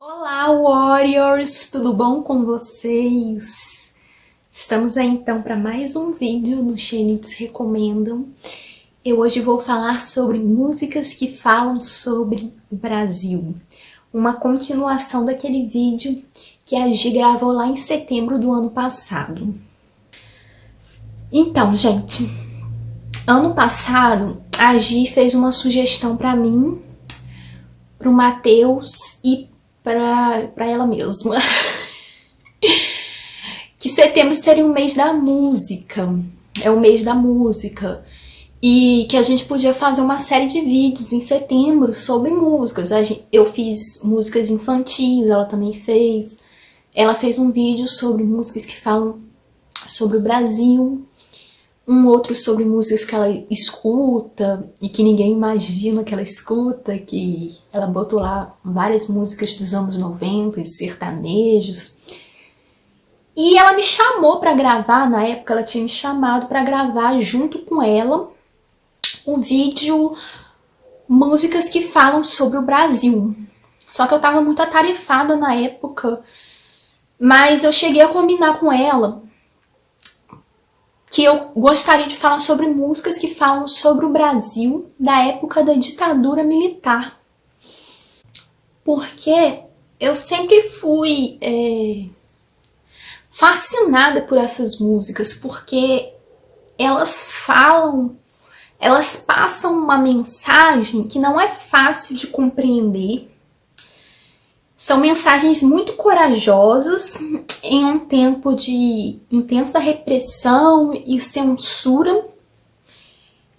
Olá, Warriors! Tudo bom com vocês? Estamos aí então para mais um vídeo no Xenites Recomendam. Eu hoje vou falar sobre músicas que falam sobre o Brasil. Uma continuação daquele vídeo que a Gi gravou lá em setembro do ano passado. Então, gente, ano passado a Gi fez uma sugestão para mim, pro Matheus e para ela mesma. Que setembro seria o mês da música. É o mês da música. E que a gente podia fazer uma série de vídeos em setembro sobre músicas. Eu fiz músicas infantis, ela também fez. Ela fez um vídeo sobre músicas que falam sobre o Brasil. Um outro sobre músicas que ela escuta e que ninguém imagina que ela escuta, que ela botou lá várias músicas dos anos 90, sertanejos. E ela me chamou para gravar, na época ela tinha me chamado para gravar junto com ela o vídeo Músicas que falam sobre o Brasil. Só que eu tava muito atarefada na época, mas eu cheguei a combinar com ela que eu gostaria de falar sobre músicas que falam sobre o Brasil da época da ditadura militar. Porque eu sempre fui fascinada por essas músicas, porque elas passam uma mensagem que não é fácil de compreender. São mensagens muito corajosas em um tempo de intensa repressão e censura.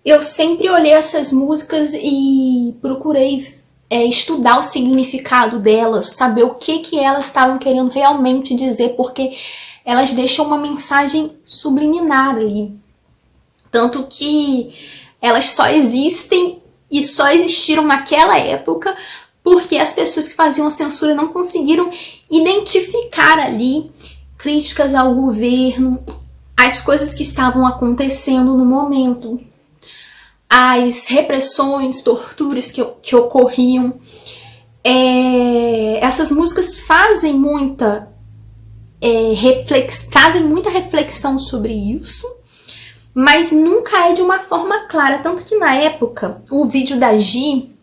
Eu sempre olhei essas músicas e procurei estudar o significado delas, saber o que elas estavam querendo realmente dizer, porque elas deixam uma mensagem subliminar ali. Tanto que elas só existem e só existiram naquela época porque as pessoas que faziam a censura não conseguiram identificar ali críticas ao governo, as coisas que estavam acontecendo no momento, as repressões, torturas que ocorriam. Essas músicas fazem trazem muita reflexão sobre isso, mas nunca é de uma forma clara. Tanto que na época, o vídeo da Gi,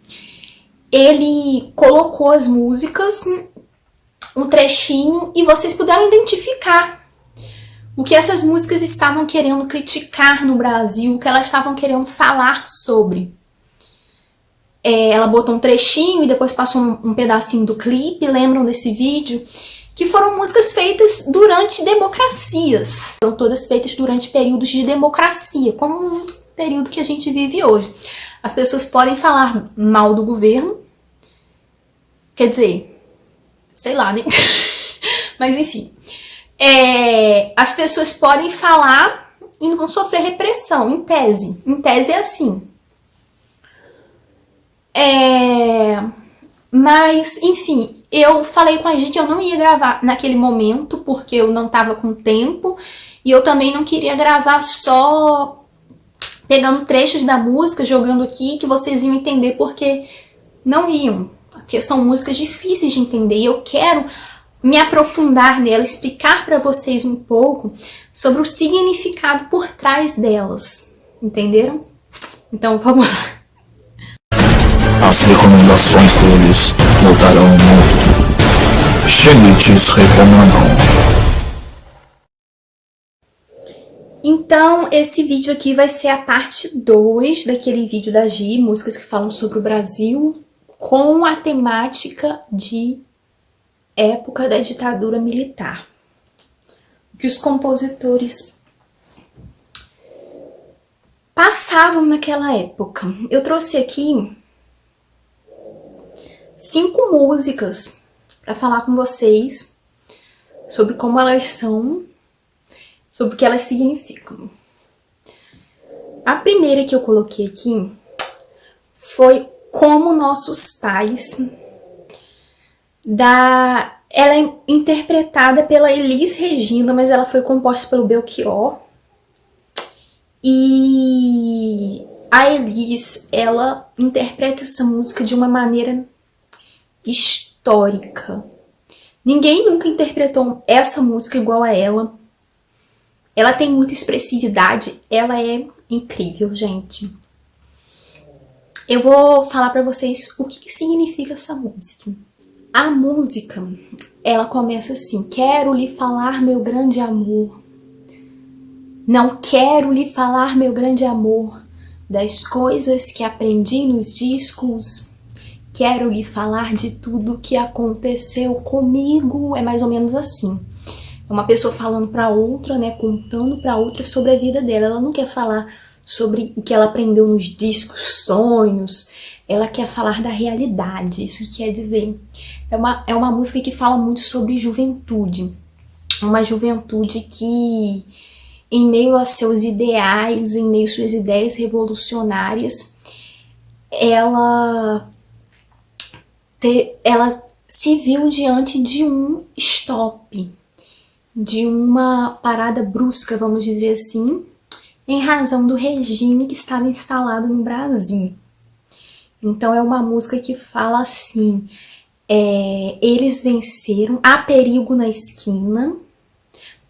ele colocou as músicas, um trechinho, e vocês puderam identificar o que essas músicas estavam querendo criticar no Brasil, o que elas estavam querendo falar sobre. Ela botou um trechinho e depois passou um pedacinho do clipe, lembram desse vídeo? Que foram músicas feitas durante democracias. Foram todas feitas durante períodos de democracia, como o período que a gente vive hoje. As pessoas podem falar mal do governo, quer dizer, sei lá, né? Mas enfim, as pessoas podem falar e não sofrer repressão, em tese. Em tese é assim. Mas, enfim, eu falei com a gente que eu não ia gravar naquele momento, porque eu não tava com tempo, e eu também não queria gravar só pegando trechos da música, jogando aqui, que vocês iam entender, porque não iam. Porque são músicas difíceis de entender, e eu quero me aprofundar nela, explicar para vocês um pouco sobre o significado por trás delas. Entenderam? Então, vamos lá. As recomendações deles mudarão o mundo. Xenites Recomendam. Então, esse vídeo aqui vai ser a parte 2 daquele vídeo da Gi, músicas que falam sobre o Brasil, com a temática de época da ditadura militar. O que os compositores passavam naquela época. Eu trouxe aqui 5 músicas para falar com vocês sobre como elas são, sobre o que elas significam. A primeira que eu coloquei aqui foi Como Nossos Pais, ela é interpretada pela Elis Regina, mas ela foi composta pelo Belchior. E a Elis, ela interpreta essa música de uma maneira histórica histórica. Ninguém nunca interpretou essa música igual a ela. Ela tem muita expressividade, ela é incrível, gente. Eu vou falar pra vocês o que significa essa música. A música, ela começa assim: quero lhe falar, meu grande amor. Não quero lhe falar, meu grande amor, das coisas que aprendi nos discos. Quero lhe falar de tudo que aconteceu comigo. É mais ou menos assim. É uma pessoa falando pra outra, né, contando pra outra sobre a vida dela. Ela não quer falar sobre o que ela aprendeu nos discos, sonhos. Ela quer falar da realidade. Isso quer dizer, é uma música que fala muito sobre juventude. Uma juventude que, em meio aos seus ideais, em meio às suas ideias revolucionárias, ela se viu diante de um stop, de uma parada brusca, vamos dizer assim, em razão do regime que estava instalado no Brasil. Então é uma música que fala assim: eles venceram, há perigo na esquina,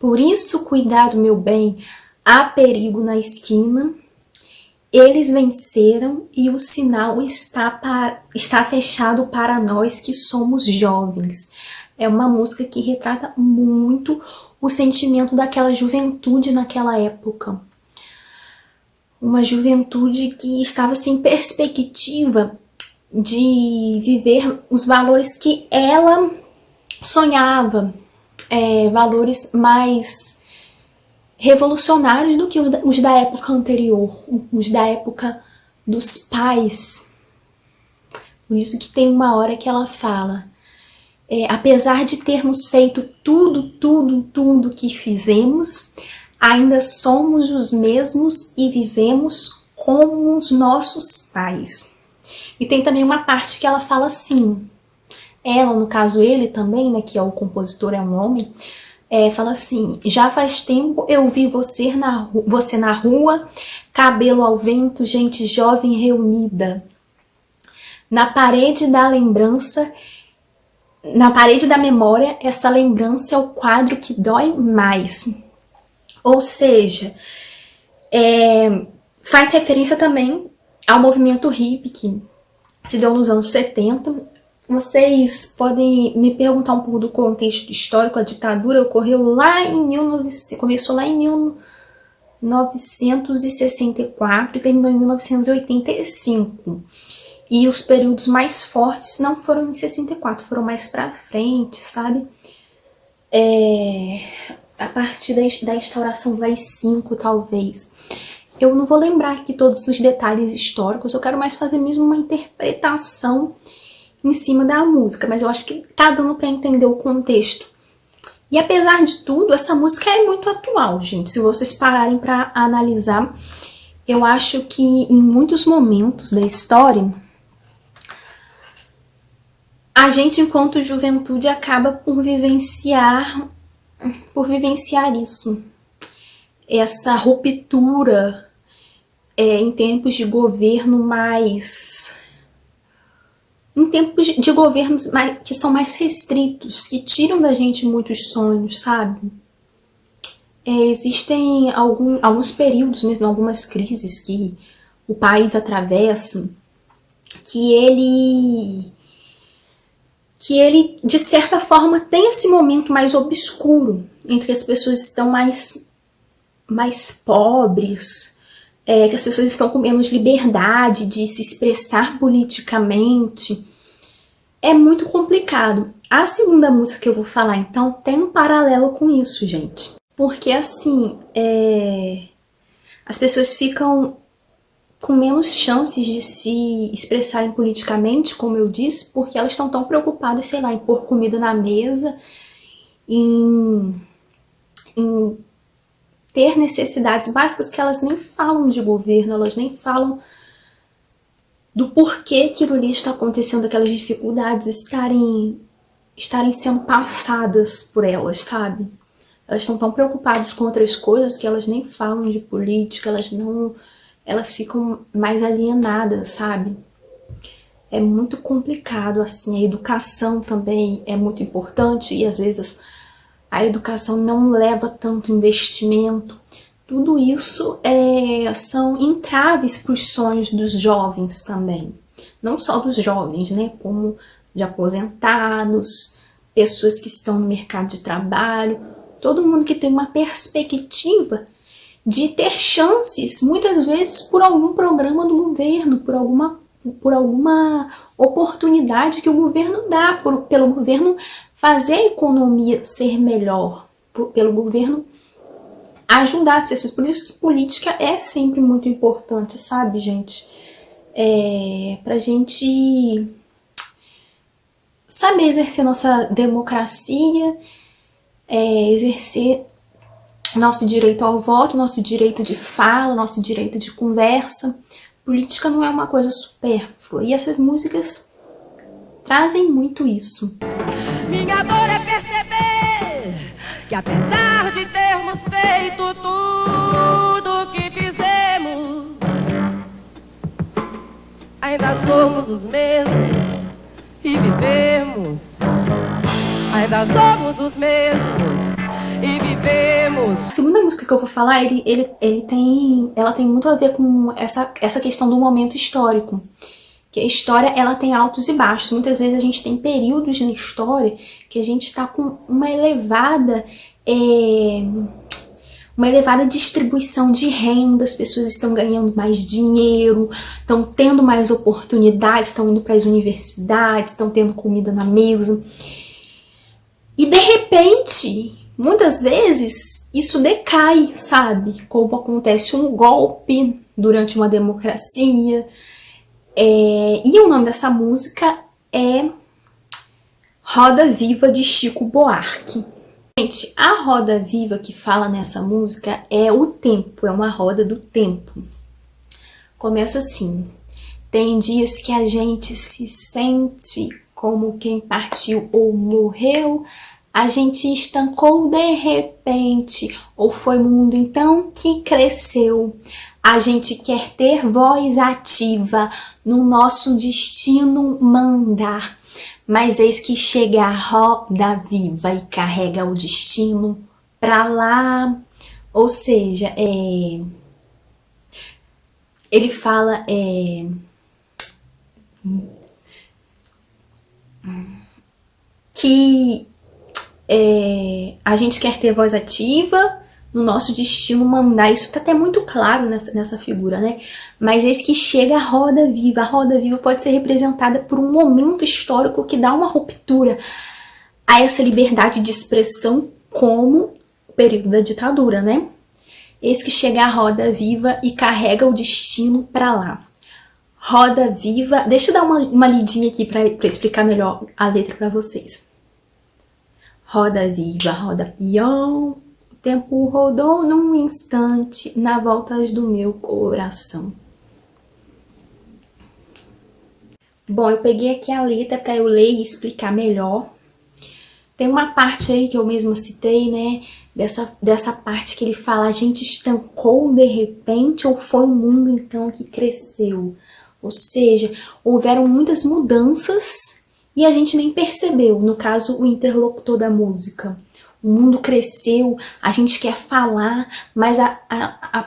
por isso cuidado, meu bem, há perigo na esquina. Eles venceram e o sinal está fechado para nós que somos jovens. É uma música que retrata muito o sentimento daquela juventude naquela época. Uma juventude que estava sem perspectiva de viver os valores que ela sonhava, valores mais revolucionários do que os da época anterior, os da época dos pais. Por isso que tem uma hora que ela fala: apesar de termos feito tudo que fizemos, ainda somos os mesmos e vivemos como os nossos pais. E tem também uma parte que ela fala assim, ela, no caso ele também, né, que é o compositor, é um homem, fala assim: já faz tempo eu vi você na rua, cabelo ao vento, gente jovem reunida. Na parede da lembrança, na parede da memória, essa lembrança é o quadro que dói mais. Ou seja, faz referência também ao movimento hippie que se deu nos anos 70. Vocês podem me perguntar um pouco do contexto histórico. A ditadura ocorreu lá começou lá em 1964 e terminou em 1985. E os períodos mais fortes não foram em 64, foram mais pra frente, sabe? A partir da instauração do AI-5, talvez. Eu não vou lembrar aqui todos os detalhes históricos, eu quero mais fazer mesmo uma interpretação em cima da música, mas eu acho que tá dando pra entender o contexto. E apesar de tudo, essa música é muito atual, gente. Se vocês pararem pra analisar, eu acho que em muitos momentos da história, a gente, enquanto juventude, acaba por vivenciar isso. Essa ruptura em tempos de governo em tempos de governos que são mais restritos, que tiram da gente muitos sonhos, sabe? Existem alguns períodos mesmo, algumas crises que o país atravessa, que ele, de certa forma, tem esse momento mais obscuro, entre que as pessoas estão mais pobres, que as pessoas estão com menos liberdade de se expressar politicamente. É muito complicado. A segunda música que eu vou falar, então, tem um paralelo com isso, gente. Porque, assim, as pessoas ficam com menos chances de se expressarem politicamente, como eu disse, porque elas estão tão preocupadas, sei lá, em pôr comida na mesa, em ter necessidades básicas, que elas nem falam de governo, elas nem falam do porquê aquilo ali está acontecendo, aquelas dificuldades estarem sendo passadas por elas, sabe? Elas estão tão preocupadas com outras coisas que elas nem falam de política, elas ficam mais alienadas, sabe? é muito complicado, assim. A educação também é muito importante e às vezes a educação não leva tanto investimento. Tudo isso são entraves para os sonhos dos jovens também. Não só dos jovens, né? Como de aposentados, pessoas que estão no mercado de trabalho, todo mundo que tem uma perspectiva de ter chances, muitas vezes por algum programa do governo, por alguma oportunidade que o governo dá, pelo governo fazer a economia ser melhor, pelo governo ajudar as pessoas. Por isso que política é sempre muito importante, sabe, gente? Pra gente saber exercer nossa democracia, exercer nosso direito ao voto, nosso direito de fala, nosso direito de conversa. Política não é uma coisa supérflua e essas músicas trazem muito isso. Minha dor é perceber que apesar de termos feito tudo o que fizemos, ainda somos os mesmos e vivemos. Ainda somos os mesmos e vivemos. A segunda música que eu vou falar, ela tem muito a ver com essa questão do momento histórico. Que a história, ela tem altos e baixos. Muitas vezes a gente tem períodos na história que a gente está com uma elevada distribuição de renda, as pessoas estão ganhando mais dinheiro, estão tendo mais oportunidades, estão indo para as universidades, estão tendo comida na mesa. E de repente, muitas vezes, isso decai, sabe? Como acontece um golpe durante uma democracia. E o nome dessa música é Roda Viva, de Chico Buarque. Gente, a roda viva que fala nessa música é o tempo, é uma roda do tempo. Começa assim: tem dias que a gente se sente como quem partiu ou morreu, a gente estancou de repente, ou foi o mundo então que cresceu. A gente quer ter voz ativa, no nosso destino mandar, mas eis que chega a roda viva e carrega o destino pra lá. Ou seja, ele fala que a gente quer ter voz ativa, no nosso destino mandar. Isso tá até muito claro nessa figura, né? Mas eis que chega a roda viva. A roda viva pode ser representada por um momento histórico que dá uma ruptura a essa liberdade de expressão, como o período da ditadura, né? Eis que chega a roda viva e carrega o destino pra lá. Roda viva. Deixa eu dar uma lidinha aqui pra explicar melhor a letra pra vocês. Roda viva, roda peão, o tempo rodou num instante, na voltas do meu coração. Bom, eu peguei aqui a letra para eu ler e explicar melhor. Tem uma parte aí que eu mesma citei, né? Dessa parte que ele fala, a gente estancou de repente, ou foi o mundo então que cresceu. Ou seja, houveram muitas mudanças e a gente nem percebeu. No caso, o interlocutor da música. O mundo cresceu, a gente quer falar, mas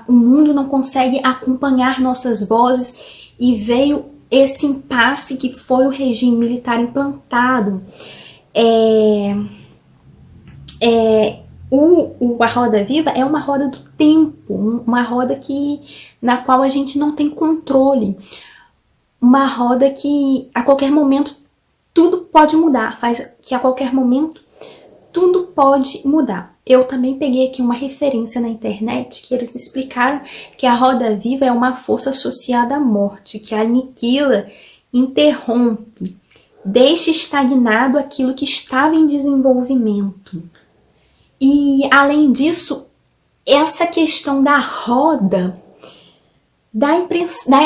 o mundo não consegue acompanhar nossas vozes e veio esse impasse que foi o regime militar implantado. A roda viva é uma roda do tempo, uma roda na qual a gente não tem controle. Uma roda que a qualquer momento tudo pode mudar, faz que a qualquer momento tudo pode mudar. Eu também peguei aqui uma referência na internet que eles explicaram que a roda viva é uma força associada à morte, que aniquila, interrompe, deixa estagnado aquilo que estava em desenvolvimento. E, além disso, essa questão da roda dá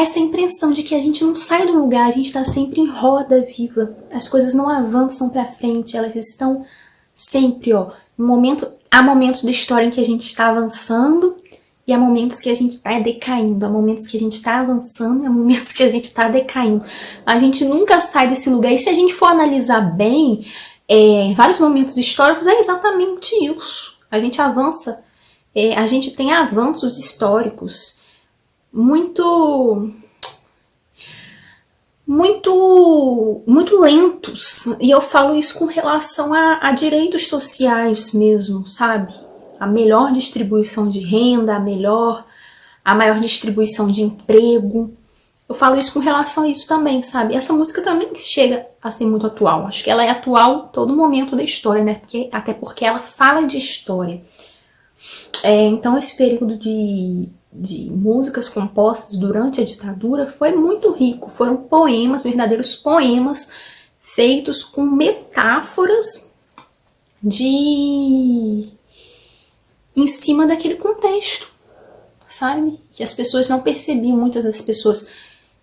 essa impressão de que a gente não sai do lugar, a gente está sempre em roda viva. As coisas não avançam para frente, elas estão sempre, há momentos da história em que a gente está avançando e há momentos que a gente tá decaindo, há momentos que a gente tá avançando, e há momentos que a gente tá decaindo. A gente nunca sai desse lugar, e se a gente for analisar bem, vários momentos históricos é exatamente isso. A gente avança, a gente tem avanços históricos muito lentos, e eu falo isso com relação a direitos sociais mesmo, sabe? A melhor distribuição de renda, a maior distribuição de emprego. Eu falo isso com relação a isso também, sabe? Essa música também chega a ser muito atual. Acho que ela é atual em todo momento da história, né? Até porque ela fala de história. Então esse período de músicas compostas durante a ditadura foi muito rico. Foram poemas, verdadeiros poemas, feitos com metáforas em cima daquele contexto, sabe? Que as pessoas não percebiam, muitas das pessoas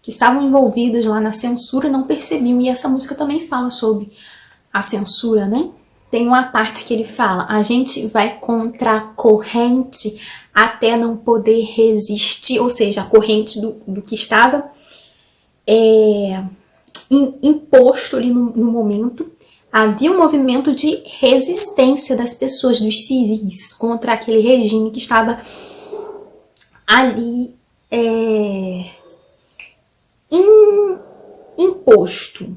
que estavam envolvidas lá na censura não percebiam. E essa música também fala sobre a censura, né? Tem uma parte que ele fala: a gente vai contra a corrente até não poder resistir, ou seja, a corrente do que estava imposto ali no momento. Havia um movimento de resistência das pessoas, dos civis, contra aquele regime que estava ali imposto.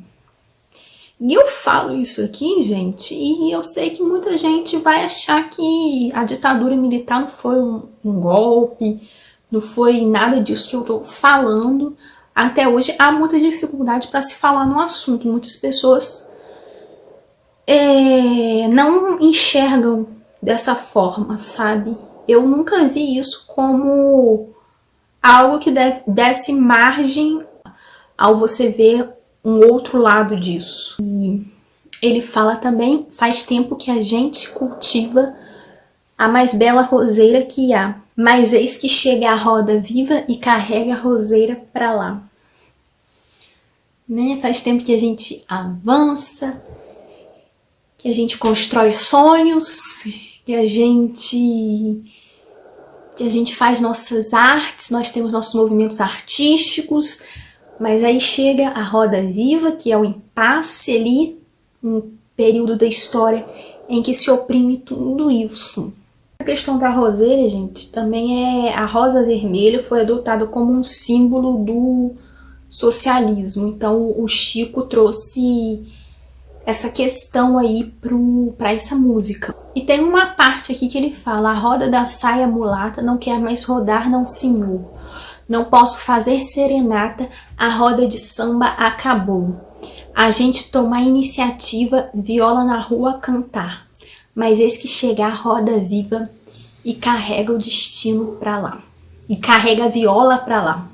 E eu falo isso aqui, gente, e eu sei que muita gente vai achar que a ditadura militar não foi um golpe, não foi nada disso que eu tô falando. Até hoje há muita dificuldade para se falar no assunto. Muitas pessoas não enxergam dessa forma, sabe? Eu nunca vi isso como algo que desse margem ao você ver um outro lado disso. E ele fala também: faz tempo que a gente cultiva a mais bela roseira que há, mas eis que chega a roda viva e carrega a roseira pra lá. Né? Faz tempo que a gente avança, que a gente constrói sonhos, que a gente faz nossas artes, nós temos nossos movimentos artísticos, mas aí chega a roda viva, que é o impasse ali, um período da história em que se oprime tudo isso. A questão da roseira, gente, também a rosa vermelha foi adotada como um símbolo do socialismo. Então o Chico trouxe essa questão aí pra essa música. E tem uma parte aqui que ele fala: a roda da saia mulata não quer mais rodar, não senhor. Não posso fazer serenata, a roda de samba acabou. A gente toma a iniciativa, viola na rua cantar. Mas eis que chega a roda viva e carrega o destino pra lá. E carrega a viola pra lá.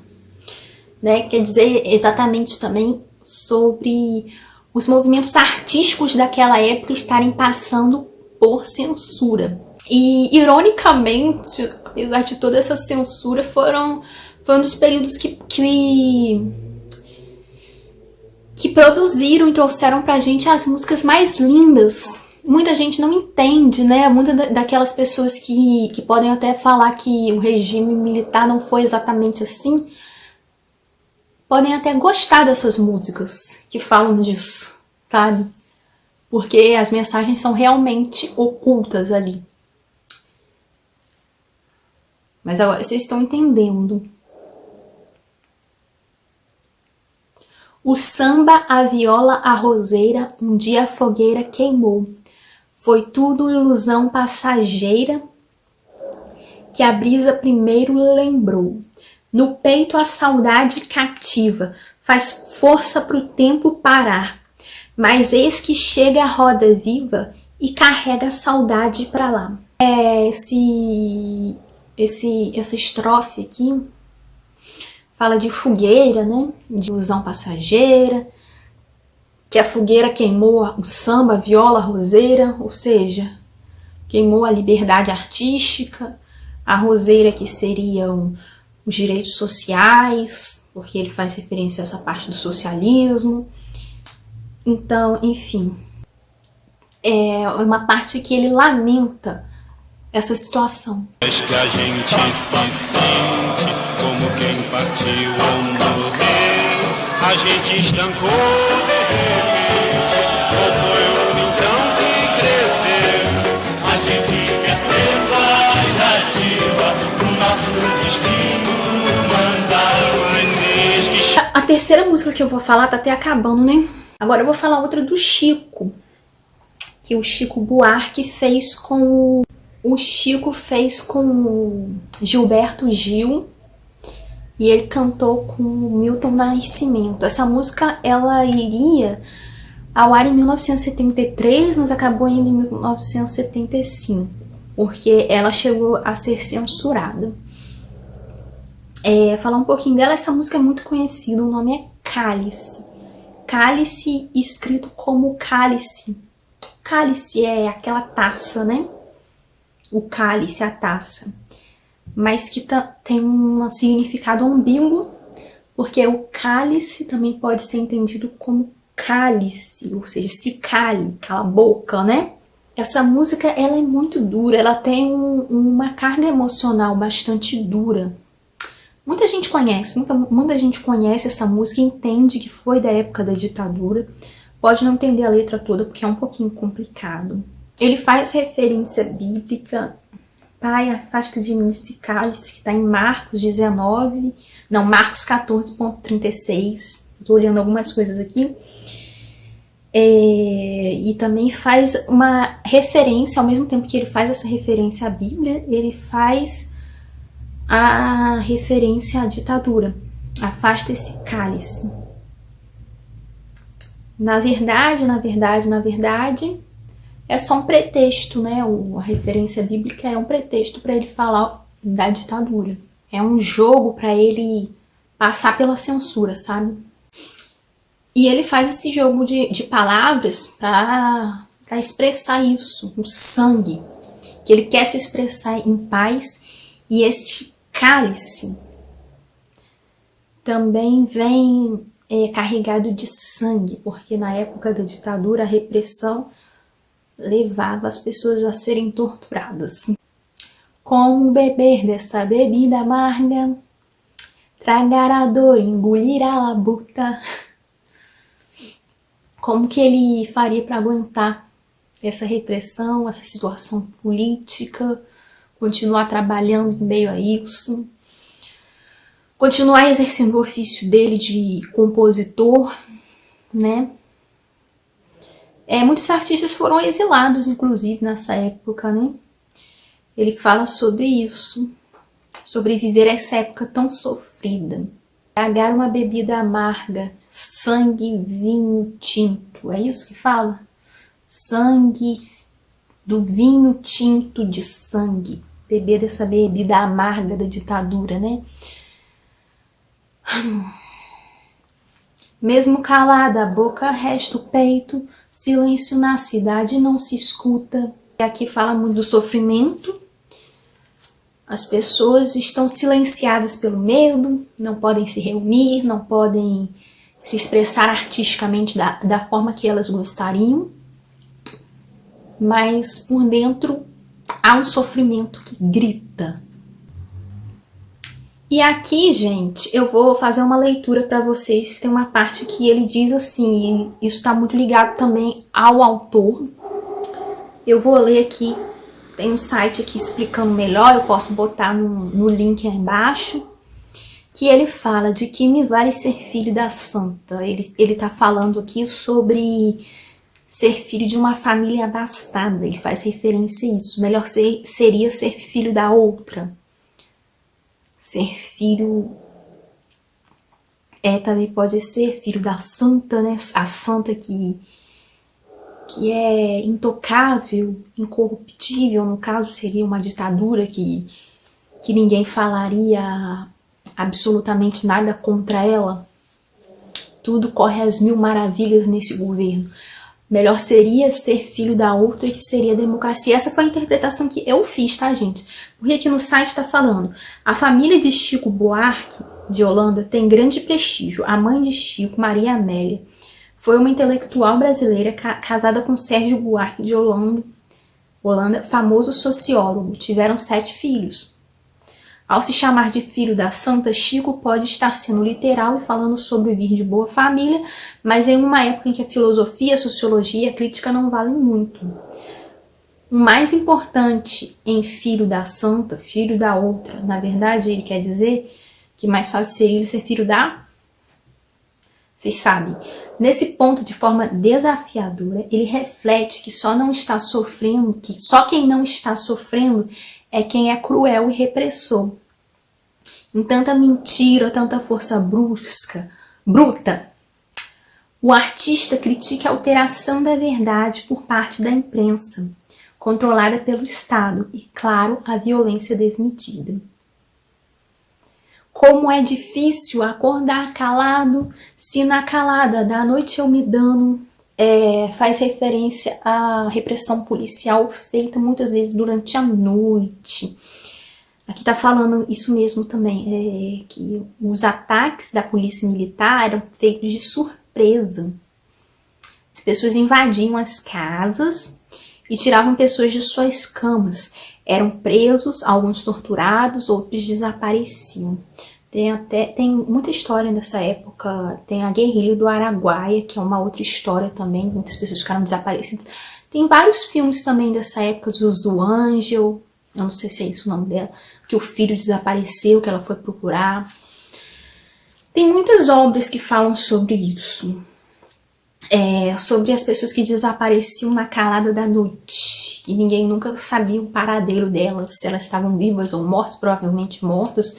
Né? Quer dizer exatamente também sobre os movimentos artísticos daquela época estarem passando por censura. E, ironicamente, apesar de toda essa censura, foi um dos períodos que produziram e trouxeram pra gente as músicas mais lindas. Muita gente não entende, né? Muitas daquelas pessoas que podem até falar que o regime militar não foi exatamente assim, podem até gostar dessas músicas que falam disso, sabe? Porque as mensagens são realmente ocultas ali. Mas agora vocês estão entendendo. O samba, a viola, a roseira, um dia a fogueira queimou. Foi tudo ilusão passageira que a brisa primeiro lembrou. No peito a saudade cativa, faz força pro tempo parar. Mas eis que chega a roda viva e carrega a saudade pra lá. Essa estrofe aqui fala de fogueira, né? De ilusão passageira, que a fogueira queimou o samba, a viola, a roseira, ou seja, queimou a liberdade artística, a roseira que seriam os direitos sociais, porque ele faz referência a essa parte do socialismo. Então, enfim, é uma parte que ele lamenta essa situação. Acho que a gente se sente como quem partiu ou morreu. A gente estancou de repente, ou foi então que cresceu? A gente quer ter voz ativa, o nosso destino mandar, mas eis que... A terceira música que eu vou falar tá até acabando, né? Agora eu vou falar outra do Chico, que o Chico Buarque fez com o Gilberto Gil, e ele cantou com o Milton Nascimento. Essa música, ela iria ao ar em 1973, mas acabou indo em 1975, porque ela chegou a ser censurada. Falar um pouquinho dela, essa música é muito conhecida, o nome é Cálice. Cálice escrito como cálice. Cálice é aquela taça, né? O cálice, a taça. Mas que tem um significado ambíguo, porque o cálice também pode ser entendido como cálice, ou seja, se cale, cala a boca, né? Essa música, ela é muito dura, ela tem uma carga emocional bastante dura. Muita gente conhece, muita gente conhece essa música e entende que foi da época da ditadura. Pode não entender a letra toda porque é um pouquinho complicado. Ele faz referência bíblica. Pai, afasta de mim esse cálice, que está em Marcos 14.36. Estou olhando algumas coisas aqui. E também faz uma referência, ao mesmo tempo que ele faz essa referência à Bíblia, ele faz a referência à ditadura. Afasta esse cálice. Na verdade, é só um pretexto, né? A referência bíblica é um pretexto para ele falar da ditadura. É um jogo para ele passar pela censura, sabe? E ele faz esse jogo de palavras para expressar isso, o sangue. Que ele quer se expressar em paz. E este cálice também vem carregado de sangue, porque na época da ditadura a repressão levava as pessoas a serem torturadas. Como beber dessa bebida amarga, tragar a dor, engolir a labuta. Como que ele faria para aguentar essa repressão, essa situação política, continuar trabalhando em meio a isso, continuar exercendo o ofício dele de compositor, né? Muitos artistas foram exilados, inclusive, nessa época, né? Ele fala sobre isso, sobre viver essa época tão sofrida. Tragar uma bebida amarga, sangue, vinho tinto, é isso que fala? Sangue, do vinho tinto de sangue. Beber dessa bebida amarga da ditadura, né? Mesmo calada a boca, resta o peito, silêncio na cidade não se escuta. Aqui fala muito do sofrimento. As pessoas estão silenciadas pelo medo, não podem se reunir, não podem se expressar artisticamente da forma que elas gostariam. Mas por dentro há um sofrimento que grita. E aqui, gente, eu vou fazer uma leitura para vocês, que tem uma parte que ele diz assim, e isso está muito ligado também ao autor. Eu vou ler aqui, tem um site aqui explicando melhor, eu posso botar no link aí embaixo, que ele fala de que me vale ser filho da santa. Ele tá falando aqui sobre ser filho de uma família abastada, ele faz referência a isso. Melhor seria ser filho da outra. Ser filho... também pode ser filho da santa, né? A santa que é intocável, incorruptível. No caso, seria uma ditadura que ninguém falaria absolutamente nada contra ela. Tudo corre às mil maravilhas nesse governo. Melhor seria ser filho da outra, que seria a democracia. Essa foi a interpretação que eu fiz, tá, gente? Porque aqui no site está falando: a família de Chico Buarque, de Holanda, tem grande prestígio. A mãe de Chico, Maria Amélia, foi uma intelectual brasileira casada com Sérgio Buarque de Holanda, Holanda, famoso sociólogo, tiveram 7 filhos. Ao se chamar de filho da santa, Chico pode estar sendo literal e falando sobre vir de boa família, mas em uma época em que a filosofia, a sociologia e a crítica não valem muito. O mais importante em filho da santa, filho da outra, na verdade ele quer dizer que mais fácil seria ele ser filho da... Vocês sabem, nesse ponto de forma desafiadora, ele reflete que só não está sofrendo, que só quem não está sofrendo é quem é cruel e repressor. Em tanta mentira, tanta força bruta, o artista critica a alteração da verdade por parte da imprensa, controlada pelo Estado, e, claro, a violência desmedida. Como é difícil acordar calado, se na calada da noite eu me dano, faz referência à repressão policial feita muitas vezes durante a noite. Aqui tá falando isso mesmo também, que os ataques da polícia militar eram feitos de surpresa. As pessoas invadiam as casas e tiravam pessoas de suas camas. Eram presos, alguns torturados, outros desapareciam. Tem muita história dessa época. Tem a guerrilha do Araguaia, que é uma outra história também. Muitas pessoas ficaram desaparecidas. Tem vários filmes também dessa época, do Ângel, eu não sei se é isso o nome dela, que o filho desapareceu, que ela foi procurar. Tem muitas obras que falam sobre isso. Sobre as pessoas que desapareciam na calada da noite. E ninguém nunca sabia o paradeiro delas, se elas estavam vivas ou mortas, provavelmente mortas.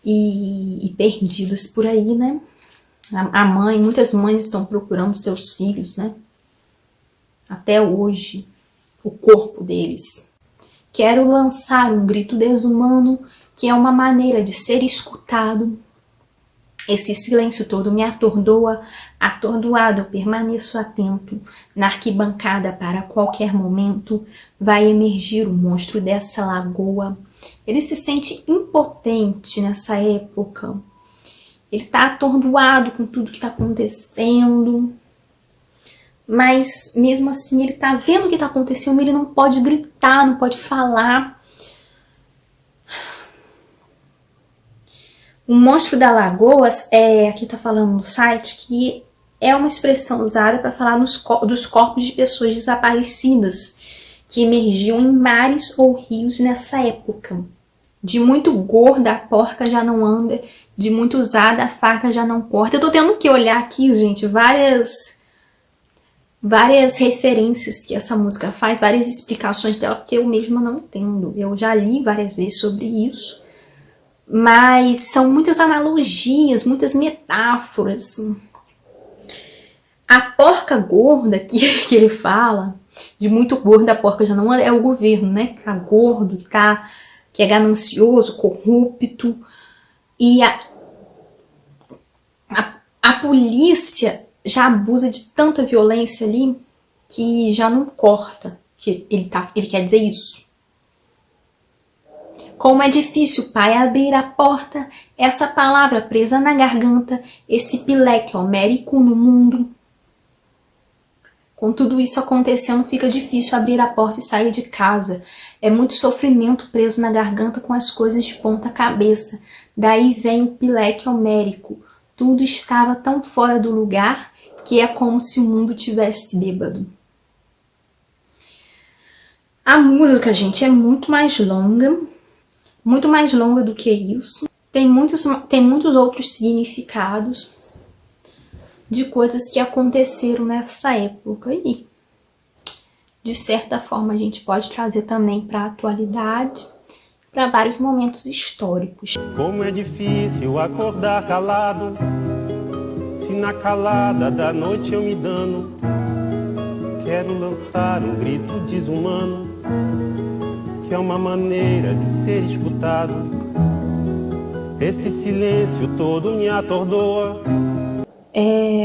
E perdidas por aí, né? Muitas mães estão procurando seus filhos, né? Até hoje, o corpo deles. Quero lançar um grito desumano, que é uma maneira de ser escutado. Esse silêncio todo me atordoa, atordoado eu permaneço atento. Na arquibancada para qualquer momento vai emergir o monstro dessa lagoa. Ele se sente impotente nessa época. Ele está atordoado com tudo que está acontecendo. Mas mesmo assim ele está vendo o que está acontecendo, ele não pode gritar, não pode falar. O monstro da lagoa, aqui está falando no site, que é uma expressão usada para falar dos corpos de pessoas desaparecidas que emergiam em mares ou rios nessa época. De muito gorda a porca já não anda, de muito usada a faca já não corta. Eu tô tendo que olhar aqui, gente, várias referências que essa música faz, várias explicações dela, porque eu mesma não entendo. Eu já li várias vezes sobre isso, mas são muitas analogias, muitas metáforas. A porca gorda que ele fala, de muito gorda a porca já não anda, é o governo, né? Que tá gordo, que é ganancioso, corrupto. E a polícia já abusa de tanta violência ali que já não corta, que ele quer dizer isso. Como é difícil, pai, abrir a porta, essa palavra presa na garganta, esse pileque homérico no mundo. Com tudo isso acontecendo, fica difícil abrir a porta e sair de casa. É muito sofrimento preso na garganta com as coisas de ponta cabeça. Daí vem o pileque homérico. Tudo estava tão fora do lugar que é como se o mundo tivesse bêbado. A música, gente, é muito mais longa do que isso. Tem muitos outros significados de coisas que aconteceram nessa época e, de certa forma, a gente pode trazer também para a atualidade, para vários momentos históricos. Como é difícil acordar calado, se na calada da noite eu me dano. Quero lançar um grito desumano, que é uma maneira de ser escutado. Esse silêncio todo me atordoa.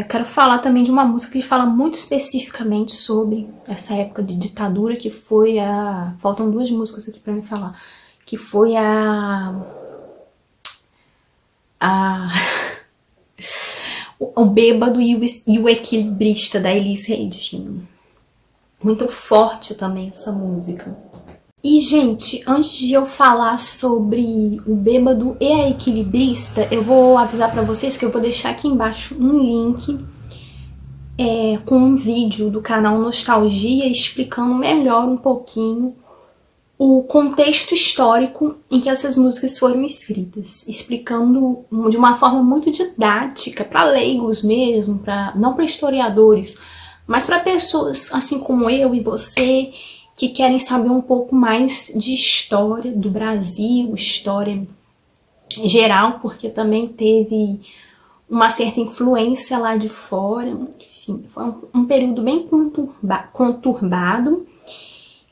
Quero falar também de uma música que fala muito especificamente sobre essa época de ditadura, que foi faltam 2 músicas aqui pra me falar. Que foi o Bêbado e o Equilibrista, da Elis Regina. muito forte também essa música. E, gente, antes de eu falar sobre o Bêbado e a Equilibrista, eu vou avisar pra vocês que eu vou deixar aqui embaixo um link com um vídeo do canal Nostalgia explicando melhor um pouquinho o contexto histórico em que essas músicas foram escritas, explicando de uma forma muito didática, para leigos mesmo, não para historiadores, mas para pessoas assim como eu e você, que querem saber um pouco mais de história do Brasil, história geral, porque também teve uma certa influência lá de fora. Enfim, foi um período bem conturbado.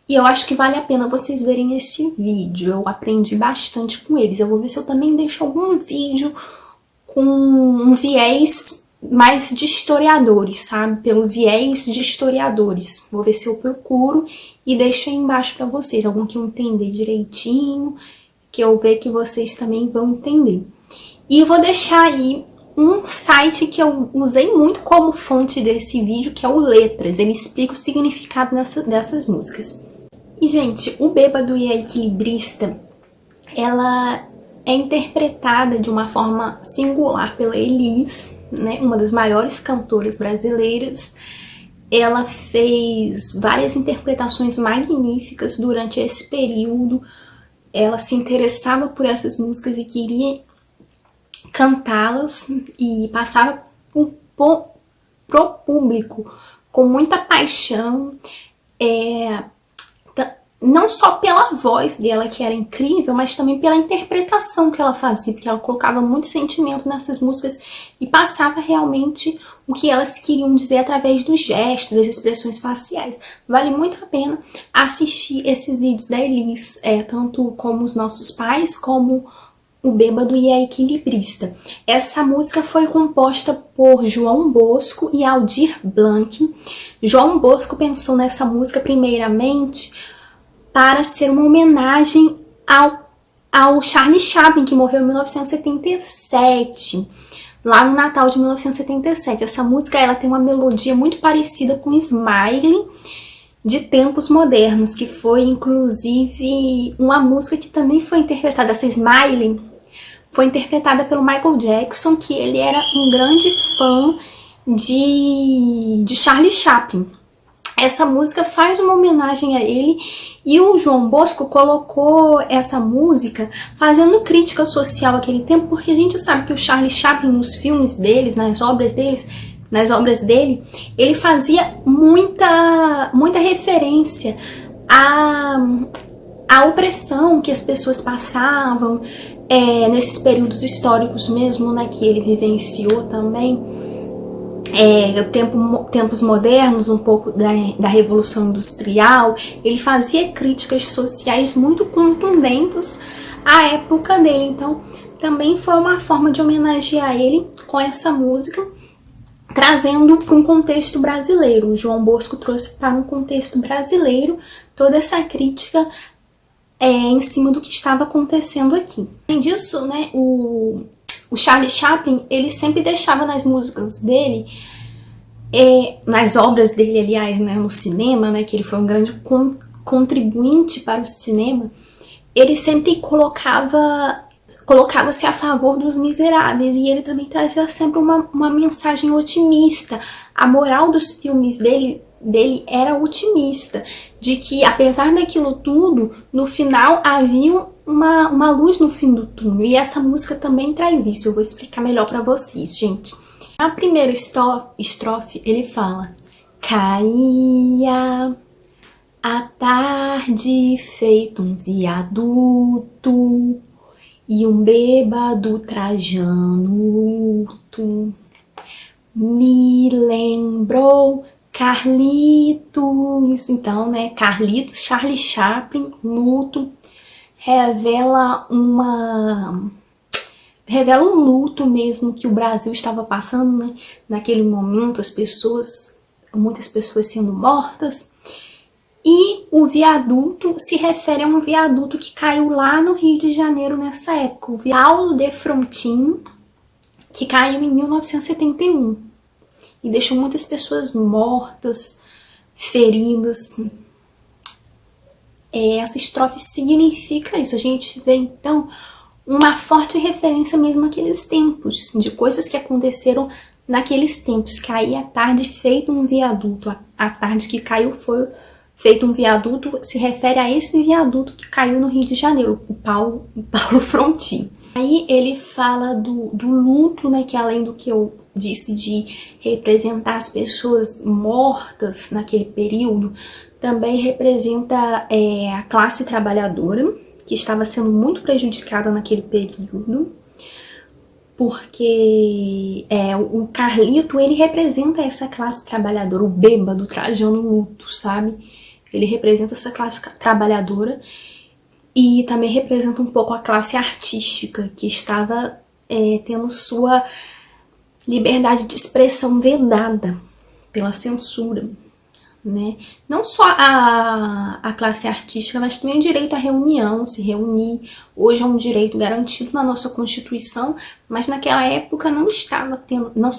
E eu acho que vale a pena vocês verem esse vídeo. Eu aprendi bastante com eles. Eu vou ver se eu também deixo algum vídeo com um viés mais de historiadores, sabe? Pelo viés de historiadores. Vou ver se eu procuro e deixo aí embaixo pra vocês. Algum que eu entender direitinho, que eu ver que vocês também vão entender. E eu vou deixar aí um site que eu usei muito como fonte desse vídeo, que é o Letras. Ele explica o significado dessas músicas. E, gente, o Bêbado e a Equilibrista, ela é interpretada de uma forma singular pela Elis, né, uma das maiores cantoras brasileiras. Ela fez várias interpretações magníficas durante esse período. Ela se interessava por essas músicas e queria cantá-las e passava pro público com muita paixão, não só pela voz dela, que era incrível, mas também pela interpretação que ela fazia, porque ela colocava muito sentimento nessas músicas e passava realmente o que elas queriam dizer através dos gestos, das expressões faciais. Vale muito a pena assistir esses vídeos da Elis, tanto como Os Nossos Pais, como o Bêbado e a Equilibrista. Essa música foi composta por João Bosco e Aldir Blanc. João Bosco pensou nessa música primeiramente para ser uma homenagem ao Charlie Chaplin, que morreu em 1977, lá no Natal de 1977. Essa música ela tem uma melodia muito parecida com Smile, de Tempos Modernos, que foi inclusive uma música que também foi interpretada. Essa Smile foi interpretada pelo Michael Jackson, que ele era um grande fã de Charlie Chaplin. Essa música faz uma homenagem a ele e o João Bosco colocou essa música fazendo crítica social àquele tempo, porque a gente sabe que o Charlie Chaplin, nos filmes deles, nas obras dele, ele fazia muita referência à opressão que as pessoas passavam nesses períodos históricos mesmo, né, que ele vivenciou também. Tempos modernos, um pouco da Revolução Industrial. Ele fazia críticas sociais muito contundentes à época dele, então também foi uma forma de homenagear ele com essa música, trazendo para um contexto brasileiro. O João Bosco trouxe para um contexto brasileiro toda essa crítica em cima do que estava acontecendo aqui. Além disso, né, o Charlie Chaplin, ele sempre deixava nas músicas dele, nas obras dele, aliás, né, no cinema, né, que ele foi um grande contribuinte para o cinema, ele sempre colocava-se a favor dos miseráveis, e ele também trazia sempre uma mensagem otimista. A moral dos filmes dele era otimista, de que apesar daquilo tudo, no final havia uma luz no fim do túnel, e essa música também traz isso. Eu vou explicar melhor pra vocês, gente. Na primeira estrofe, ele fala: caía a tarde feito um viaduto e um bêbado trajando luto. Me lembrou Carlitos. Então, né, Carlitos, Charlie Chaplin, luto, revela um luto mesmo que o Brasil estava passando, né? Naquele momento, muitas pessoas sendo mortas. E o viaduto se refere a um viaduto que caiu lá no Rio de Janeiro nessa época, o Paulo de Frontin, que caiu em 1971 e deixou muitas pessoas mortas, feridas. Essa estrofe significa isso. A gente vê, então, uma forte referência mesmo àqueles tempos, de coisas que aconteceram naqueles tempos. Cair à tarde feito um viaduto. A tarde que caiu foi feito um viaduto, se refere a esse viaduto que caiu no Rio de Janeiro, o Paulo Frontin. Aí ele fala do luto, né, que além do que eu disse de representar as pessoas mortas naquele período, também representa a classe trabalhadora, que estava sendo muito prejudicada naquele período, porque o Carlito, ele representa essa classe trabalhadora, o bêbado trajando luto, sabe? Ele representa essa classe trabalhadora e também representa um pouco a classe artística, que estava tendo sua liberdade de expressão vedada pela censura, né? Não só a classe artística, mas também o direito à reunião, se reunir. Hoje é um direito garantido na nossa Constituição, mas naquela época não se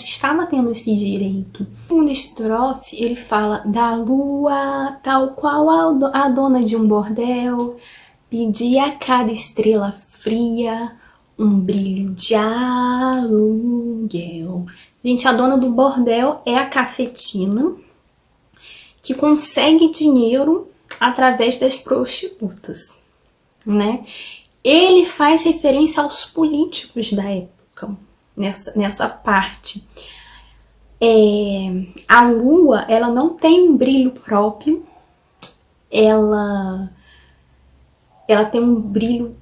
estava tendo esse direito. Na segunda estrofe, ele fala da lua, tal qual a dona de um bordel, pedia a cada estrela fria um brilho de aluguel. Gente, a dona do bordel é a cafetina, que consegue dinheiro através das prostitutas, né? Ele faz referência aos políticos da época, nessa parte. A lua, ela não tem um brilho próprio, ela tem um brilho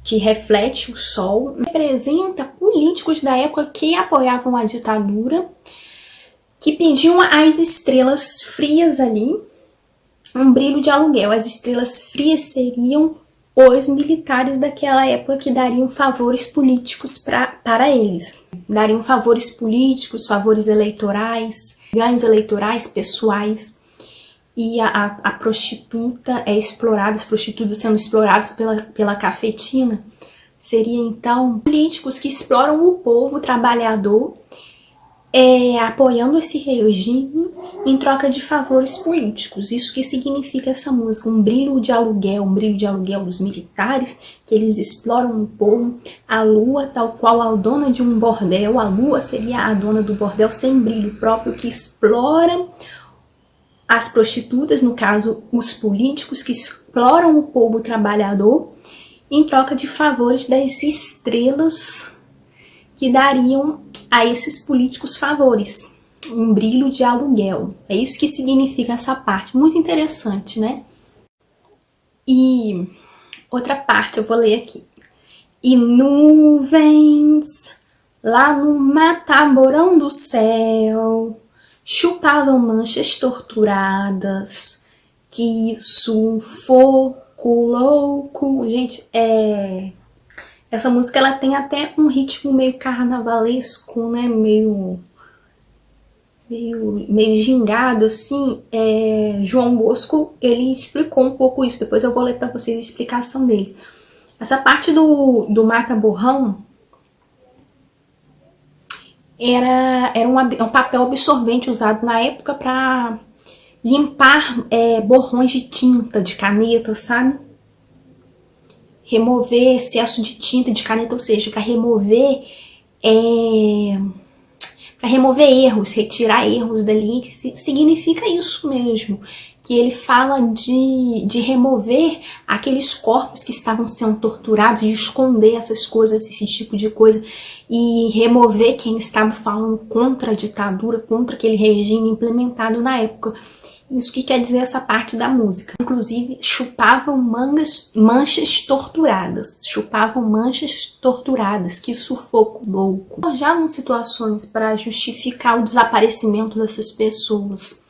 que reflete o sol, representa políticos da época que apoiavam a ditadura, que pediam às estrelas frias ali um brilho de aluguel. As estrelas frias seriam os militares daquela época, que dariam favores políticos para eles. Dariam favores políticos, favores eleitorais, ganhos eleitorais, pessoais. E a prostituta é explorada, as prostitutas sendo exploradas pela cafetina, seriam então políticos que exploram o povo trabalhador, apoiando esse regime em troca de favores políticos. Isso que significa essa música, um brilho de aluguel dos militares, que eles exploram o povo. A lua, tal qual a dona de um bordel, a lua seria a dona do bordel sem brilho próprio, que explora as prostitutas, no caso os políticos, que exploram o povo trabalhador em troca de favores das estrelas, que dariam a esses políticos favores, um brilho de aluguel. É isso que significa essa parte, muito interessante, né? E outra parte eu vou ler aqui. E nuvens lá no mataborão do céu chupavam manchas torturadas, que sufoco louco. Gente, essa música ela tem até um ritmo meio carnavalesco, né? Meio gingado, assim. João Bosco, ele explicou um pouco isso. Depois eu vou ler para vocês a explicação dele. Essa parte do mata-borrão era um papel absorvente usado na época para limpar borrões de tinta, de caneta, sabe? Remover excesso de tinta, de caneta, ou seja, para remover erros, retirar erros dali, que significa isso mesmo, que ele fala de remover aqueles corpos que estavam sendo torturados, de esconder essas coisas, esse tipo de coisa, e remover quem estava falando contra a ditadura, contra aquele regime implementado na época. Isso que quer dizer essa parte da música. Inclusive, chupavam manchas torturadas. Que sufoco louco. Forjavam situações para justificar o desaparecimento dessas pessoas.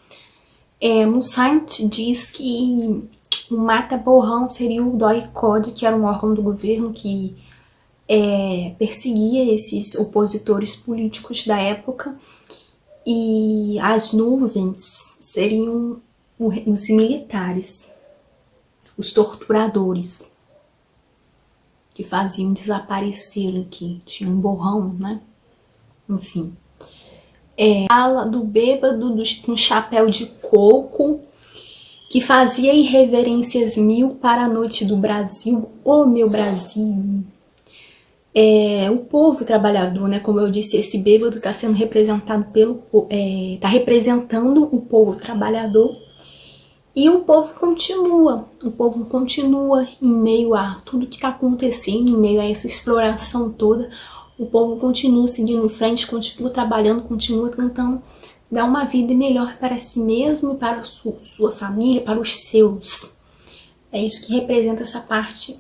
No site diz que o mata-borrão seria o DOI-CODE, que era um órgão do governo que perseguia esses opositores políticos da época. E as nuvens seriam os militares, os torturadores, que faziam desaparecer aqui. Tinha um borrão, né? Enfim. Fala do bêbado com chapéu de coco, que fazia irreverências mil para a noite do Brasil, ô meu Brasil. O povo trabalhador, né? Como eu disse, esse bêbado está sendo representado tá representando o povo trabalhador. E o povo continua em meio a tudo que está acontecendo, em meio a essa exploração toda. O povo continua seguindo em frente, continua trabalhando, continua tentando dar uma vida melhor para si mesmo, para a sua família, para os seus. É isso que representa essa parte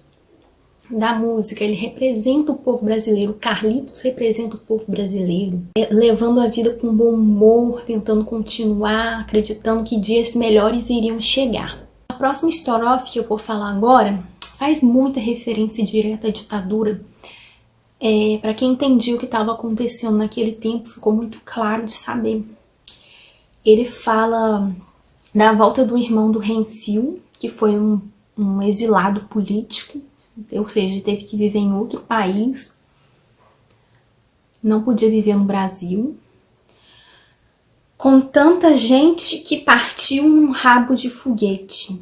da música. Ele representa o povo brasileiro. Carlitos representa o povo brasileiro, levando a vida com bom humor, tentando continuar, acreditando que dias melhores iriam chegar. A próxima estrofe que eu vou falar agora faz muita referência direta à ditadura. Para quem entendia o que estava acontecendo naquele tempo, ficou muito claro de saber. Ele fala da volta do irmão do Renfil, que foi um exilado político, ou seja, teve que viver em outro país, não podia viver no Brasil, com tanta gente que partiu num rabo de foguete.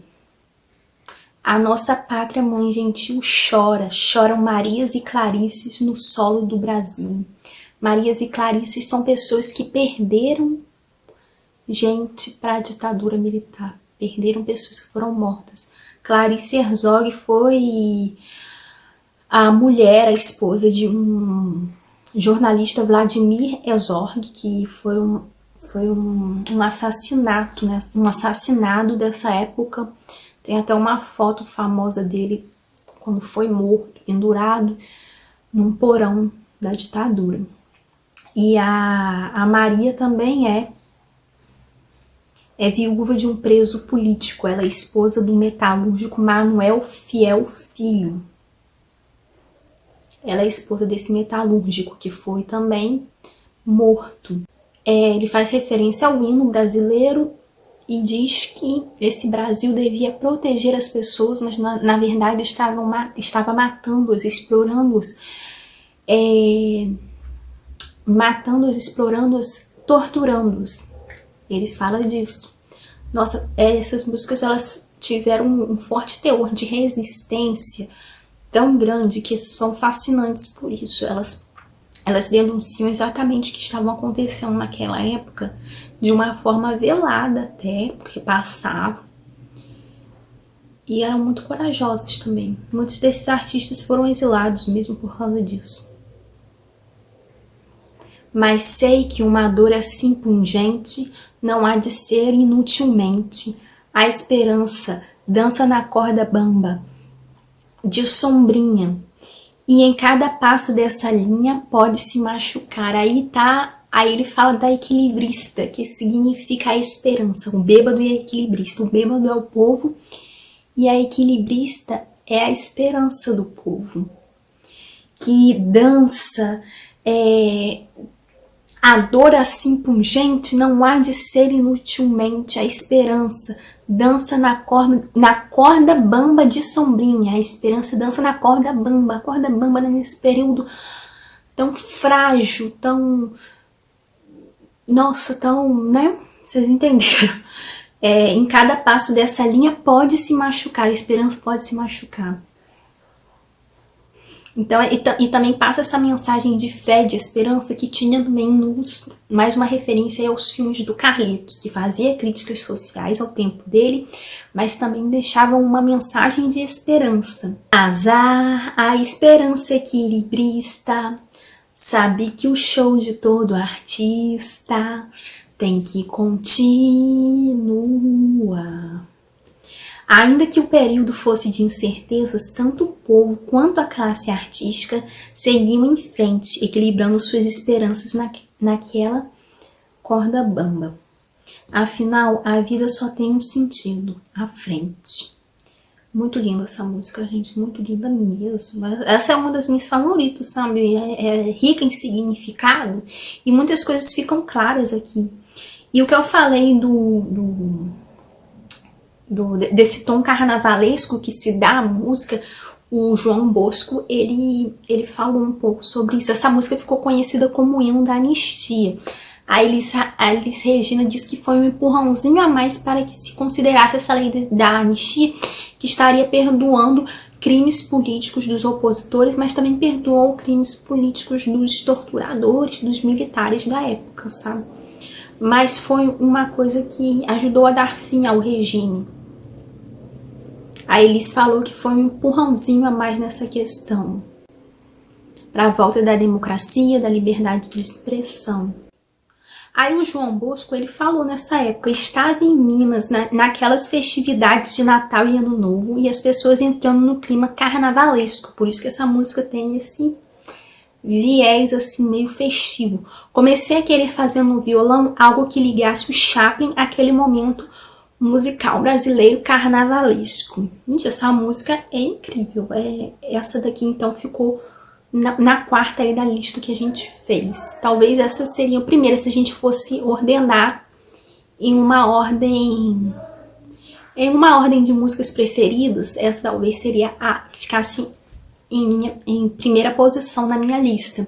A nossa pátria mãe gentil choram Marias e Clarices no solo do Brasil. Marias e Clarices são pessoas que perderam gente para a ditadura militar, perderam pessoas que foram mortas. Clarice Herzog foi a mulher, a esposa de um jornalista, Vladimir Herzog, que foi um assassinato, né? Um assassinado dessa época. Tem até uma foto famosa dele quando foi morto, pendurado num porão da ditadura. E a Maria também é viúva de um preso político. Ela é esposa do metalúrgico Manuel Fiel Filho. Ela é esposa desse metalúrgico que foi também morto. Ele faz referência ao hino brasileiro e diz que esse Brasil devia proteger as pessoas, mas na verdade estava matando-os, explorando-os, explorando-os, torturando-os. Ele fala disso. Nossa, essas músicas elas tiveram um forte teor de resistência tão grande que são fascinantes por isso. Elas denunciam exatamente o que estava acontecendo naquela época de uma forma velada até, porque passavam. E eram muito corajosas também. Muitos desses artistas foram exilados mesmo por causa disso. Mas sei que uma dor assim pungente não há de ser inutilmente. A esperança dança na corda bamba de sombrinha, e em cada passo dessa linha pode se machucar. Aí ele fala da equilibrista, que significa a esperança. O bêbado é equilibrista. O bêbado é o povo e a equilibrista é a esperança do povo, que dança. A dor assim pungente não há de ser inutilmente. A esperança dança na corda bamba de sombrinha. A esperança dança na corda bamba. A corda bamba nesse período tão frágil, tão... Nossa, tão... né? Vocês entenderam? Em cada passo dessa linha pode se machucar. A esperança pode se machucar. Então, e também passa essa mensagem de fé, de esperança, que tinha também mais uma referência aos filmes do Carlitos, que fazia críticas sociais ao tempo dele, mas também deixava uma mensagem de esperança. Azar, a esperança equilibrista, sabe que o show de todo artista tem que continuar. Ainda que o período fosse de incertezas, tanto o povo quanto a classe artística seguiam em frente, equilibrando suas esperanças naquela corda bamba. Afinal, a vida só tem um sentido, a frente. Muito linda essa música, gente, muito linda mesmo. Essa é uma das minhas favoritas, sabe? É rica em significado e muitas coisas ficam claras aqui. E o que eu falei desse tom carnavalesco que se dá à música, o João Bosco, ele falou um pouco sobre isso. Essa música ficou conhecida como o hino da anistia. A Elis Regina diz que foi um empurrãozinho a mais para que se considerasse essa lei da anistia, que estaria perdoando crimes políticos dos opositores, mas também perdoou crimes políticos dos torturadores, dos militares da época, sabe? Mas foi uma coisa que ajudou a dar fim ao regime. A Elis falou que foi um empurrãozinho a mais nessa questão, para a volta da democracia, da liberdade de expressão. Aí o João Bosco, ele falou nessa época, estava em Minas, naquelas festividades de Natal e Ano Novo, e as pessoas entrando no clima carnavalesco, por isso que essa música tem esse viés assim meio festivo. Comecei a querer fazer no violão algo que ligasse o Chaplin àquele momento musical brasileiro carnavalesco. Gente, essa música é incrível. Essa daqui então ficou na quarta aí da lista que a gente fez. Talvez essa seria a primeira se a gente fosse ordenar em uma ordem de músicas preferidas. Essa talvez seria a que ficasse em primeira posição na minha lista.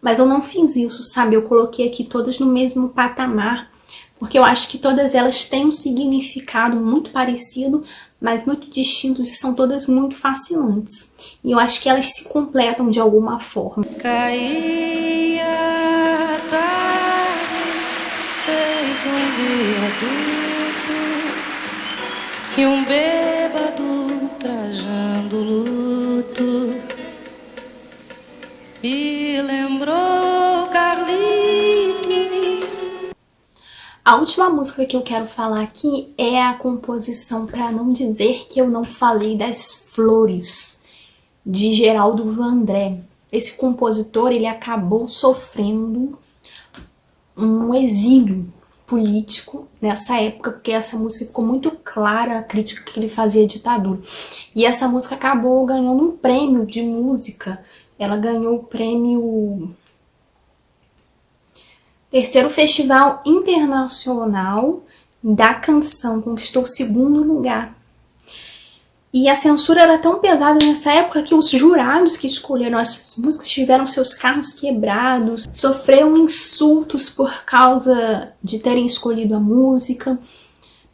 Mas eu não fiz isso, sabe? Eu coloquei aqui todas no mesmo patamar, porque eu acho que todas elas têm um significado muito parecido, mas muito distintos, e são todas muito fascinantes. E eu acho que elas se completam de alguma forma. Caía a tarde, feito um viaduto, e um bêbado trajando luto me lembrou Carlitos. A última música que eu quero falar aqui é a composição Pra Não Dizer Que Eu Não Falei das Flores, de Geraldo Vandré. Esse compositor, ele acabou sofrendo um exílio político nessa época, porque essa música ficou muito clara, a crítica que ele fazia à ditadura. E essa música acabou ganhando um prêmio de música. Ela ganhou o prêmio Terceiro Festival Internacional da Canção, conquistou o 2º lugar. E a censura era tão pesada nessa época que os jurados que escolheram essas músicas tiveram seus carros quebrados, sofreram insultos por causa de terem escolhido a música.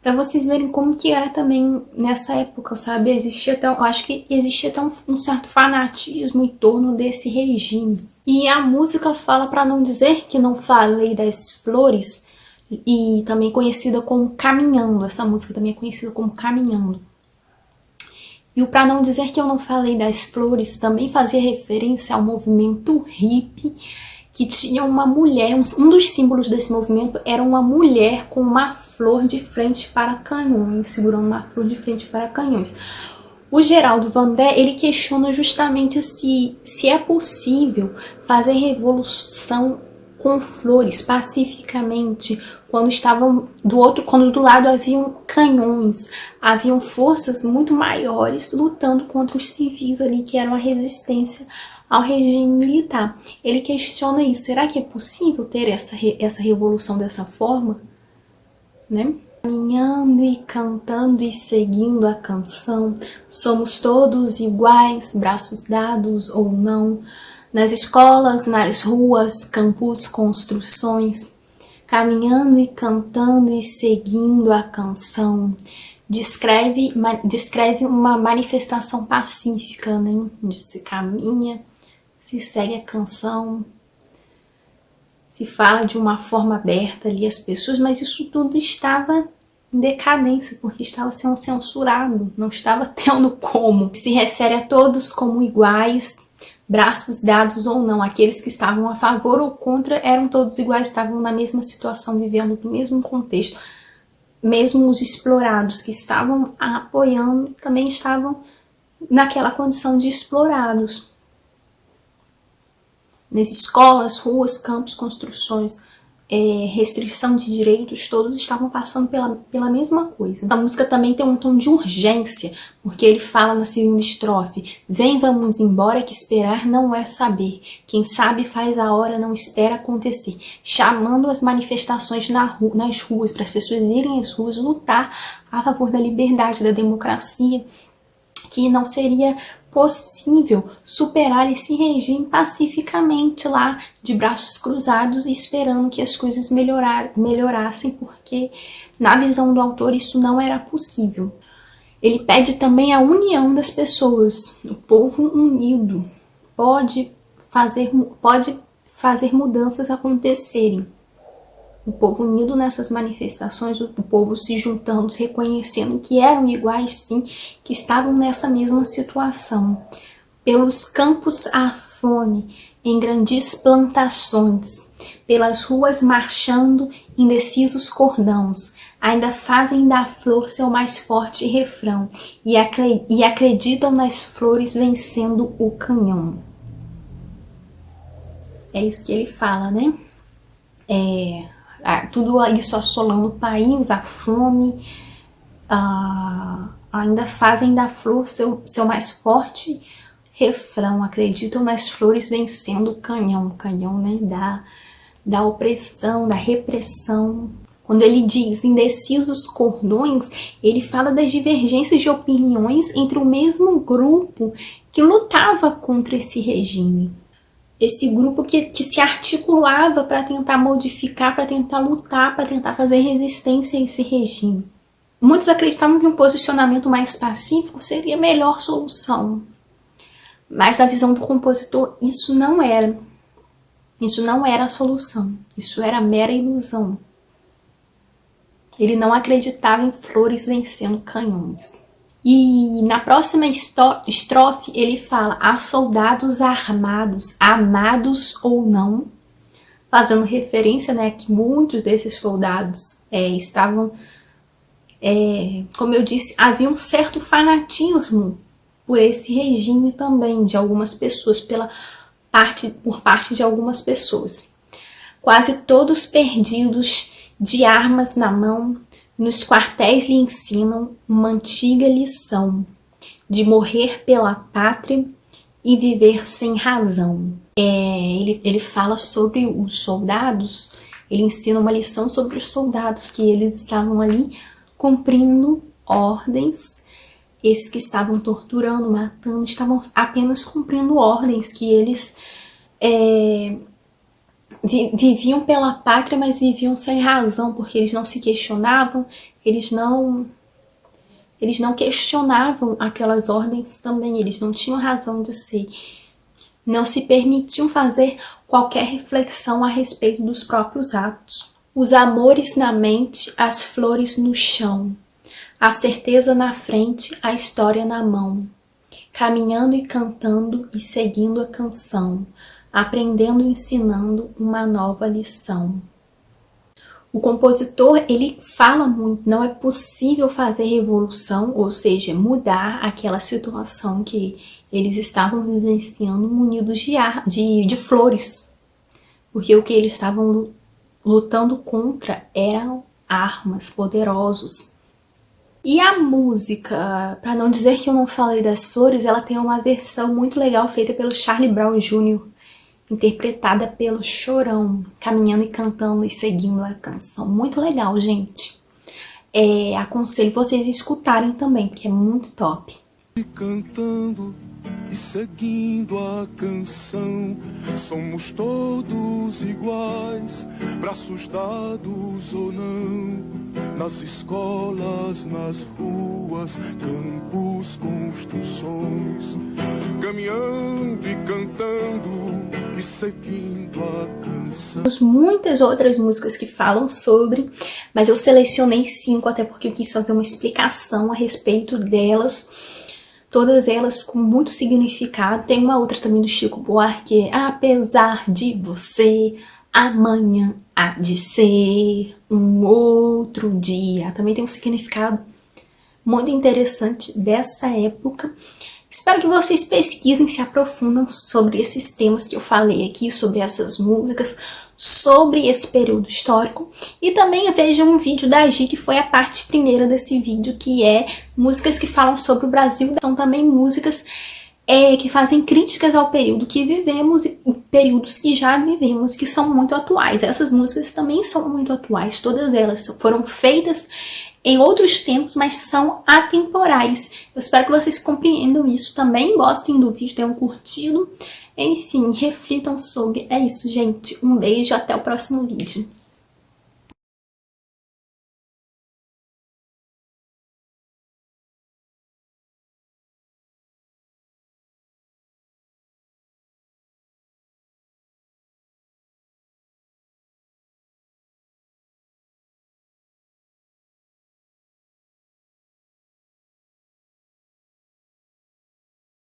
Pra vocês verem como que era também nessa época, sabe? Eu acho que existia até um certo fanatismo em torno desse regime. E a música fala Pra Não Dizer Que Não Falei das Flores, e também conhecida como Caminhando. Essa música também é conhecida como Caminhando. E o Pra Não Dizer Que Eu Não Falei das Flores também fazia referência ao movimento hippie, que tinha uma mulher, um dos símbolos desse movimento era uma mulher com uma flor de frente para canhões, segurando uma flor de frente para canhões. O Geraldo Vandré, ele questiona justamente se é possível fazer revolução com flores pacificamente, quando do lado haviam canhões, haviam forças muito maiores lutando contra os civis ali, que eram a resistência ao regime militar. Ele questiona isso, será que é possível ter essa revolução dessa forma? Né? Caminhando e cantando e seguindo a canção, somos todos iguais, braços dados ou não, nas escolas, nas ruas, campos, construções, caminhando e cantando e seguindo a canção. Descreve uma manifestação pacífica, né? Onde se caminha, se segue a canção, se fala de uma forma aberta ali às pessoas, mas isso tudo estava em decadência, porque estava sendo censurado, não estava tendo como. Se refere a todos como iguais, braços dados ou não. Aqueles que estavam a favor ou contra eram todos iguais, estavam na mesma situação, vivendo no mesmo contexto. Mesmo os explorados que estavam apoiando também estavam naquela condição de explorados. Nas escolas, ruas, campos, construções, restrição de direitos, todos estavam passando pela mesma coisa. A música também tem um tom de urgência, porque ele fala na segunda estrofe: vem, vamos embora, que esperar não é saber. Quem sabe faz a hora, não espera acontecer. Chamando as manifestações nas ruas, para as pessoas irem às ruas lutar a favor da liberdade, da democracia, que não seria possível superar esse regime pacificamente lá, de braços cruzados, esperando que as coisas melhorassem, porque na visão do autor isso não era possível. Ele pede também a união das pessoas. O povo unido pode fazer mudanças acontecerem. O povo unido nessas manifestações, o povo se juntando, se reconhecendo que eram iguais sim, que estavam nessa mesma situação. Pelos campos à fome, em grandes plantações, pelas ruas marchando, indecisos cordões, ainda fazem da flor seu mais forte refrão e acreditam nas flores vencendo o canhão. É isso que ele fala, né? Tudo isso assolando o país, a fome, ainda fazem da flor seu mais forte refrão, acreditam nas flores vencendo o canhão, né, da opressão, da repressão. Quando ele diz indecisos cordões, ele fala das divergências de opiniões entre o mesmo grupo que lutava contra esse regime. Esse grupo que se articulava para tentar modificar, para tentar lutar, para tentar fazer resistência a esse regime. Muitos acreditavam que um posicionamento mais pacífico seria a melhor solução. Mas na visão do compositor, isso não era. Isso não era a solução. Isso era mera ilusão. Ele não acreditava em flores vencendo canhões. E na próxima estrofe ele fala: há soldados armados, amados ou não, fazendo referência, né, que muitos desses soldados estavam, como eu disse, havia um certo fanatismo por esse regime também, de algumas pessoas, por parte de algumas pessoas. Quase todos perdidos, de armas na mão, nos quartéis lhe ensinam uma antiga lição de morrer pela pátria e viver sem razão. Ele fala sobre os soldados, ele ensina uma lição sobre os soldados, que eles estavam ali cumprindo ordens. Esses que estavam torturando, matando, estavam apenas cumprindo ordens, que eles viviam pela pátria, mas viviam sem razão, porque eles não se questionavam, eles não questionavam aquelas ordens também, eles não tinham razão de ser, não se permitiam fazer qualquer reflexão a respeito dos próprios atos. Os amores na mente, as flores no chão, a certeza na frente, a história na mão, caminhando e cantando e seguindo a canção, aprendendo e ensinando uma nova lição. O compositor, ele fala muito, não é possível fazer revolução, ou seja, mudar aquela situação que eles estavam vivenciando munidos de flores, porque o que eles estavam lutando contra eram armas, poderosos. E a música, para não dizer que eu não falei das flores, ela tem uma versão muito legal feita pelo Charlie Brown Jr., interpretada pelo Chorão, caminhando e cantando e seguindo a canção. Muito legal, gente. Aconselho vocês a escutarem também, porque é muito top. Cantando e seguindo a canção, somos todos iguais, braços dados ou não, nas escolas, nas ruas, campos, construções, caminhando e cantando e seguindo a canção. Muitas outras músicas que falam sobre, mas eu selecionei 5, até porque eu quis fazer uma explicação a respeito delas. Todas elas com muito significado. Tem uma outra também do Chico Buarque, apesar de você, amanhã há de ser um outro dia. Também tem um significado muito interessante dessa época. Espero que vocês pesquisem, se aprofundam sobre esses temas que eu falei aqui, sobre essas músicas, sobre esse período histórico. E também vejam um vídeo da Gi, que foi a parte primeira desse vídeo, que é músicas que falam sobre o Brasil. São também músicas que fazem críticas ao período que vivemos e períodos que já vivemos, que são muito atuais. Essas músicas também são muito atuais, todas elas foram feitas em outros tempos, mas são atemporais. Eu espero que vocês compreendam isso também, gostem do vídeo, tenham curtido. Enfim, reflitam sobre. É isso, gente. Um beijo, até o próximo vídeo.